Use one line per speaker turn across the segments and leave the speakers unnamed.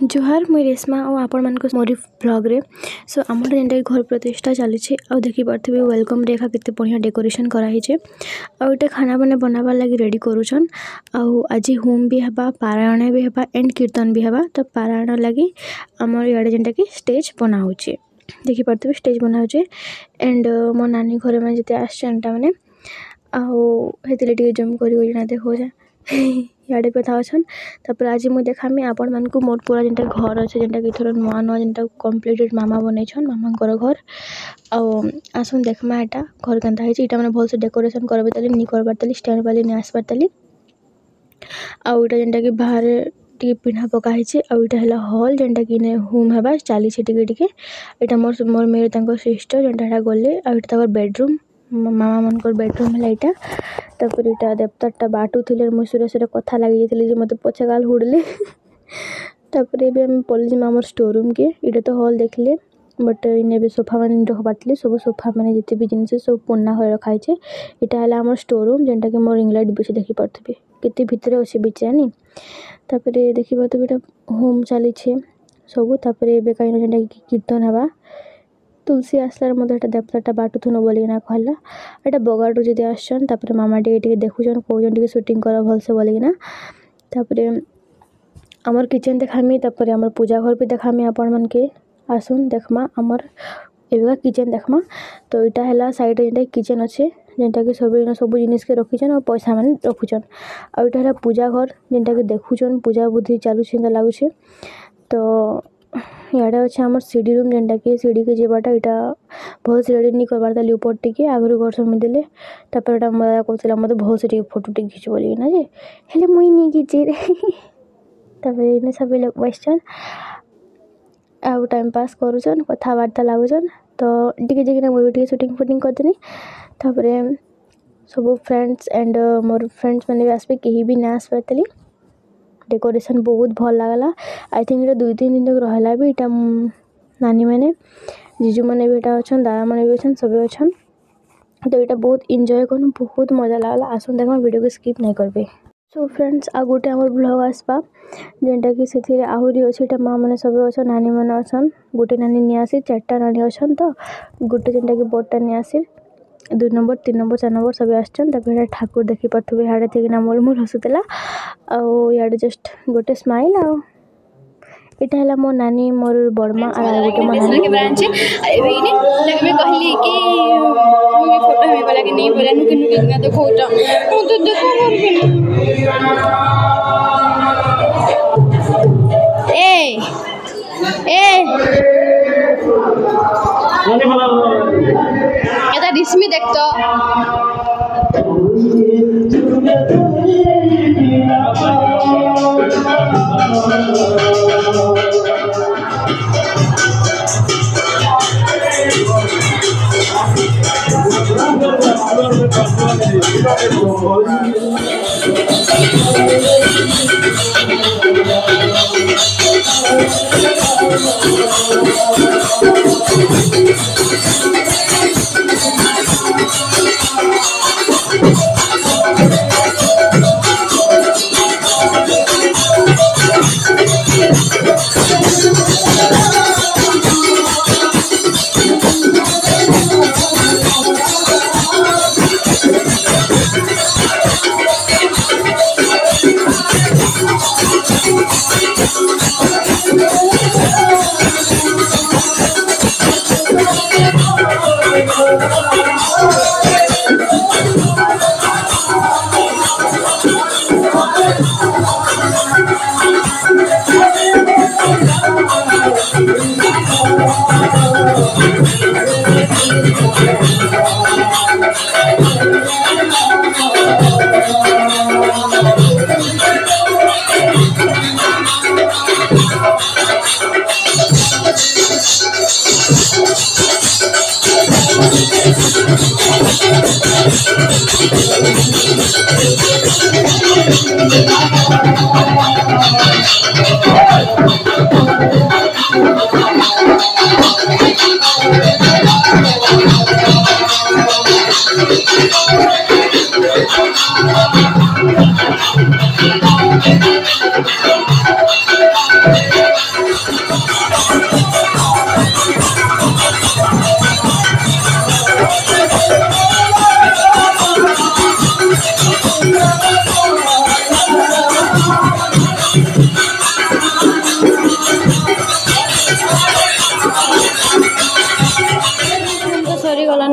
जोहार मुई रेशमा और आपण मानक मोरी ब्लॉग रे सो आमर जेनटा घर प्रतिष्ठा चली आ देखी पार्थे वेलकम रेखा केते बढ़िया डेकोरेशन कराई आउ इटे खाना बने बनाबार लगी रेडी करूछन आउ आज होम भी हबा पारायण भी हबा एंड कीर्तन भी हबा तो पारायण लगी आमर इडे जेनटा कि स्टेज बना होचे देखी पार्थे स्टेज बना होचे एंड मो नानी घर में जते आछनटा माने आउ हेतिले टिके जम करी ना देखो जा इे पे था अच्छन तापर आज मुझे देखामी आपण मानक मोर पूरा जेनटा घर अच्छे जेनटा कि थोड़ा नुआ नुआ जेनटा कम्प्लीटेड मामा बनईछन मामा घर आसन देखमा एटा घर केनता है इटा मैंने भल से डेकोरेशन करबे तली नी करबार तली स्टैंड वाली नी आसबार तली आउ इटा जेनटा कि बाहर टिके पिन्हा पका है आउ इटा हला हॉल जेनटा कि ने होम हेबा चली टिके टिके इटा मोर मोर मेरे तांको सिस्टर जेनटा गले आउ इटा ताकर बेडरूम मामा मनकर बेडरूम है यहाँ तापर इटा देवताटा बाटुले मुझे सुरे कथा लगी जाइए मत पछे गाल हुड़ले तापर पलि आम स्टोर रूम के इटा तो हॉल देखले बट इन्हें सोफा मान रखबार सब सोफा मैंने जिते भी जिन सब पुराना हो रखाई इटा है आम स्टोर रूम जेनटा कि मोर रिंग लाइट बीच देखी पारे केते भितर अच्छे बिचानी तापर देखी पारे इटा होम चली सब तापर ए कहीं जेनटा कि कीर्तन हवा तुलसी आसलार मत देवताटा बाटुथुन बोलिना कहला एटा बगाड़ू जदि आसन तापर मामा टिके देखुछन कौन टिके शूटिंग कर भलसे बोलिना तापर आमर किचन देखामी तापर आमर पूजा घर भी देखामी आपण मन के आसुन देखमा आमर एबेका किचन देखमा तो इटा है साइड जेनटा किचन अच्छे जेनटा कि सब जिनिस के रखीछन और पैसा मान रखुछन आ इटा है पूजा घर जेनटा कि देखुछन पूजा बुद्धि चालू लगुचे तो इे अच्छे आम सीढ़ी रूम जेनटा कि सीढ़ी के जीवाटा यहाँ भल से रेडी नहीं करबार ताली ऊपर टिके आगु घर सब देले तापर एटा मजा कहला मत भल से टिके फोटो टिके खींच बोली ना जे हेले मुई नहीं खींचे रे तापर इने सब लोग बसचन आउ टाइम पास करूछन कथबार्ता लागुछन तो टिके जगह मुझे टिके शूटिंग फुटिंग करदेनी तापर सब फ्रेंड्स एंड मोर फ्रेंड्स मैंने भी आसबे कहीं भी ना आसबार तली डेकोरेशन बहुत भल लगला आई थिंक इटा 2-3 दिन तक रहला भी इटा नानी मैंने जीजू मैंने भी इटा अच्छन दादा मैंने भी अच्छन सब अच्छन तो इटा बहुत एंजॉय कर बहुत मजा लगला आसन देखा वीडियो को स्किप नहीं करबे सो फ्रेंड्स आ गोटे आम ब्लॉग आसपा जेनटा कि से आहरी अच्छे इटा माँ मैंने सब अच्छन नानी मैंने अच्छन गोटे नानी नहीं आसी 4टा नानी अच्छन तो गोटे जेनटा कि बड़टा नहीं आसी 2 नंबर 3 नंबर 4 नंबर सब आसन तापर ठाकुर देखी पारे हाड़े थी मोर मोर हसुला आड़े जस्ट गोटे स्माइल आ इटा है मो नानी मोर बड़मा आ गोटे मो नानी
के ब्रांच है एबे इने लगे में कहली कि मुझे फोटो हमें वाला के नहीं बोला नु किनु देखो तो देखो ए ए এটা रिश्मी देखतो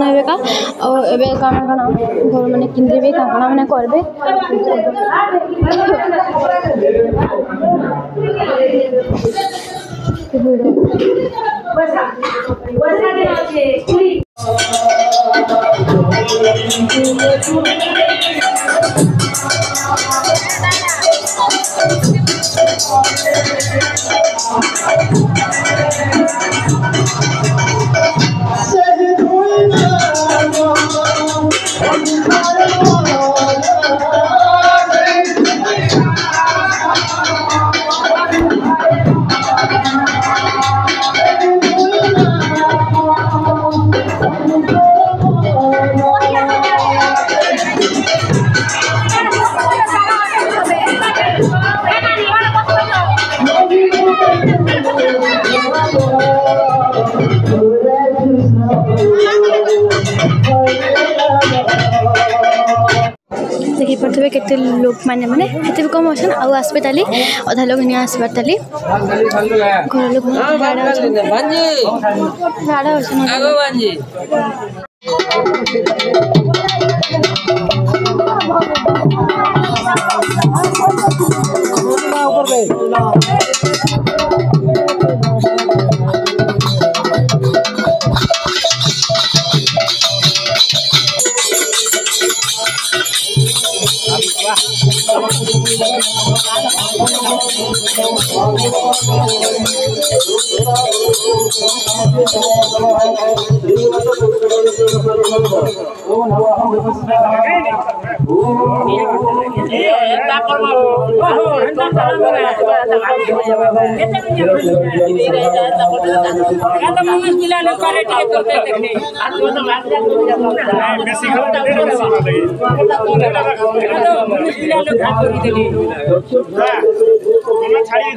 ନା ଏବେକା ଆଉ ଏବେ କାଣା କାଣା ଘର ମାନେ କିଣିଦେବେ କାଣା ମାନେ କରିବେ देखिपे केते लोग माने हेते भी कम अछन आउ आसबे ताली अधा लोग नहीं आसबार ताली घर लोग झाड़ा अछन
छाड़ी